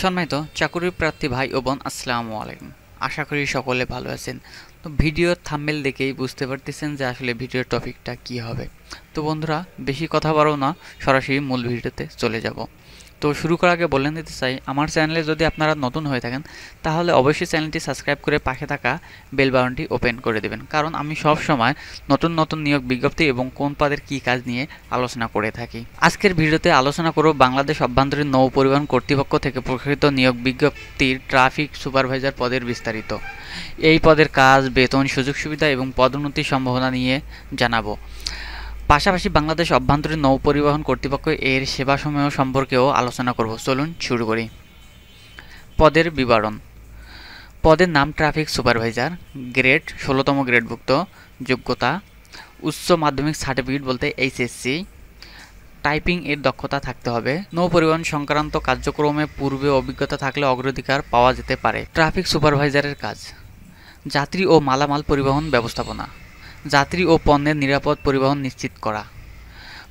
সম্মানিত চাকুরি প্রার্থী ভাই ও বোন, আসসালামু আলাইকুম। আশা করি সকলে ভালো আছেন। তো ভিডিওর থাম্বনেল দেখেই বুঝতে পারতেছেন যে আসলে ভিডিওর টপিকটা কি হবে। তো বন্ধুরা, বেশি কথা বাড়াবো না, সরাসরি মূল ভিডিওতে চলে যাব। তো শুরু করার আগে বলে নিতে চাই, আমার চ্যানেলে যদি আপনারা নতুন হয়ে থাকেন তাহলে অবশ্যই চ্যানেলটি সাবস্ক্রাইব করে পাশে থাকা বেল বাটনটি ওপেন করে দেবেন, কারণ আমি সব সময় নতুন নতুন নিয়োগ বিজ্ঞপ্তি এবং কোন পদের কী কাজ নিয়ে আলোচনা করে থাকি। আজকের ভিডিওতে আলোচনা করব বাংলাদেশ অভ্যন্তরীণ নৌ পরিবহন কর্তৃপক্ষ থেকে প্রকাশিত নিয়োগ বিজ্ঞপ্তির ট্রাফিক সুপারভাইজার পদের বিস্তারিত। এই পদের কাজ, বেতন, সুযোগ সুবিধা এবং পদোন্নতির সম্ভাবনা নিয়ে জানাবো। পাশাপাশি বাংলাদেশ অভ্যন্তরীণ নৌ পরিবহন কর্তৃপক্ষ এর সেবাসমূহ সম্পর্কেও আলোচনা করব। চলুন শুরু করি। পদের বিবরণ। পদের নাম ট্রাফিক সুপারভাইজার। গ্রেড 16তম গ্রেডভুক্ত। যোগ্যতা উচ্চ মাধ্যমিক সার্টিফিকেট বলতে এইচএসসি। টাইপিং এর দক্ষতা থাকতে হবে। নৌ পরিবহন সংক্রান্ত কার্যক্রমে পূর্বে অভিজ্ঞতা থাকলে অগ্রাধিকার পাওয়া যেতে পারে। ট্রাফিক সুপারভাইজারের কাজ: যাত্রী ও মালামাল পরিবহন ব্যবস্থাপনা, যাত্রী ও পণ্যের নিরাপদ পরিবহন নিশ্চিত করা,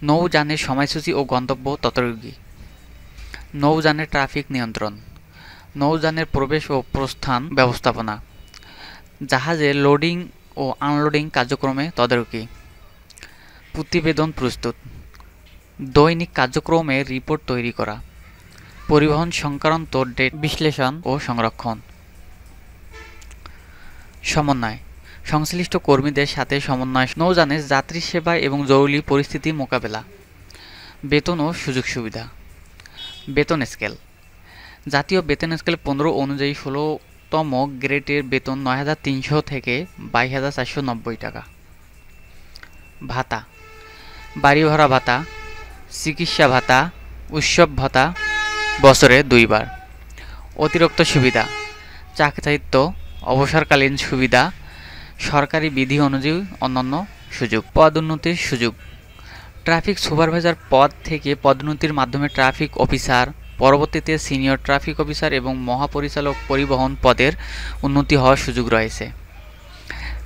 নৌযানের সময়সূচি ও গন্তব্য তদারকি, নৌযানের ট্রাফিক নিয়ন্ত্রণ, নৌযানের প্রবেশ ও প্রস্থান ব্যবস্থাপনা, জাহাজের লোডিং ও আনলোডিং কার্যক্রমে তদারকি, প্রতিবেদন প্রস্তুত, দৈনিক কার্যক্রমের রিপোর্ট তৈরি করা, পরিবহন সংক্রান্ত ডেটা বিশ্লেষণ ও সংরক্ষণ। সমন্বয়: সংশ্লিষ্ট কর্মীদের সাথে সমন্বয়, নৌযানের যাত্রী সেবা এবং জরুরি পরিস্থিতি মোকাবেলা। বেতন ও সুযোগ সুবিধা। বেতন স্কেল: জাতীয় বেতন স্কেল 15 অনুযায়ী 16তম গ্রেডের বেতন 9,300 থেকে 22,490 টাকা। ভাতা: বাড়ি ভাড়া ভাতা, চিকিৎসা ভাতা, উৎসব ভাতা বছরে 2 বার। অতিরিক্ত সুবিধা: চাকরিচ্যুত, অবসরকালীন সুবিধা, সরকারি বিধি অনুযায়ী অন্যান্য সুযোগ। পদোন্নতির সুযোগ: ট্রাফিক সুপারভাইজার পদ থেকে পদোন্নতির মাধ্যমে ট্রাফিক অফিসার, পরবর্তীতে সিনিয়র ট্রাফিক অফিসার এবং মহাপরিচালক পরিবহন পদের উন্নতি হওয়ার সুযোগ রয়েছে।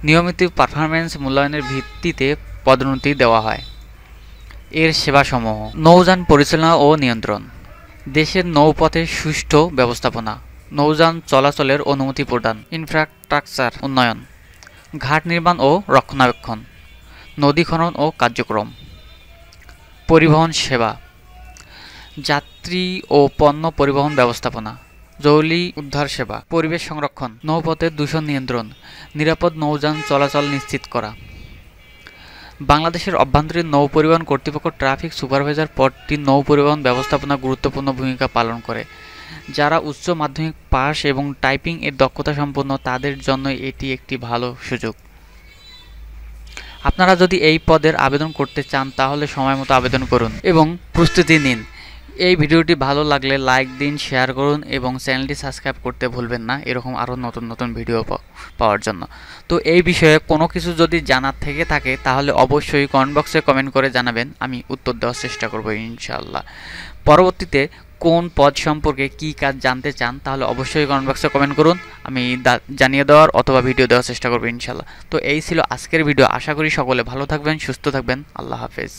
নিয়মিত পারফরম্যান্স মূল্যায়নের ভিত্তিতে পদোন্নতি দেওয়া হয়। এর সেবাসমূহ: নৌযান পরিচালনা ও নিয়ন্ত্রণ, দেশের নৌপথের সুষ্ঠু ব্যবস্থাপনা, নৌযান চলাচলের অনুমতি প্রদান, ইনফ্রাস্ট্রাকচার উন্নয়ন, ঘাট নির্মাণ ও রক্ষণাবেক্ষণ, নদী খনন ও কার্যক্রম। পরিবহন সেবা: যাত্রী ও পণ্য পরিবহন ব্যবস্থাপনা, জরুরি উদ্ধার সেবা, পরিবেশ সংরক্ষণ, নৌপথের দূষণ নিয়ন্ত্রণ, নিরাপদ নৌযান চলাচল নিশ্চিত করা। বাংলাদেশের অভ্যন্তরীণ নৌ পরিবহন কর্তৃপক্ষ ট্রাফিক সুপারভাইজার পদটি নৌ পরিবহন ব্যবস্থাপনা গুরুত্বপূর্ণ ভূমিকা পালন করে। যারা উচ্চ মাধ্যমিক পাস এবং টাইপিং এর দক্ষতা সম্পন্ন তাদের জন্য এটি একটি ভালো সুযোগ। আপনারা যদি এই পদের আবেদন করতে চান তাহলে সময়মতো আবেদন করুন এবং প্রস্তুতি নিন। এই ভিডিওটি ভালো লাগলে লাইক দিন, শেয়ার করুন এবং চ্যানেলটি সাবস্ক্রাইব করতে ভুলবেন না এরকম আরও নতুন নতুন ভিডিও পাওয়ার জন্য। তো এই বিষয়ে কোনো কিছু যদি জানার থেকে থাকে তাহলে অবশ্যই কমেন্ট বক্সে কমেন্ট করে জানাবেন, আমি উত্তর দেওয়ার চেষ্টা করব ইনশাআল্লাহ। পরবর্তীতে কোন পদ সম্পর্কে কী কাজ জানতে চান তাহলে অবশ্যই কমেন্ট বক্সে কমেন্ট করুন, আমি জানিয়ে দেওয়ার অথবা ভিডিও দেওয়ার চেষ্টা করব ইনশাআল্লাহ। তো এই ছিল আজকের ভিডিও। আশা করি সকলে ভালো থাকবেন, সুস্থ থাকবেন। আল্লাহ হাফেজ।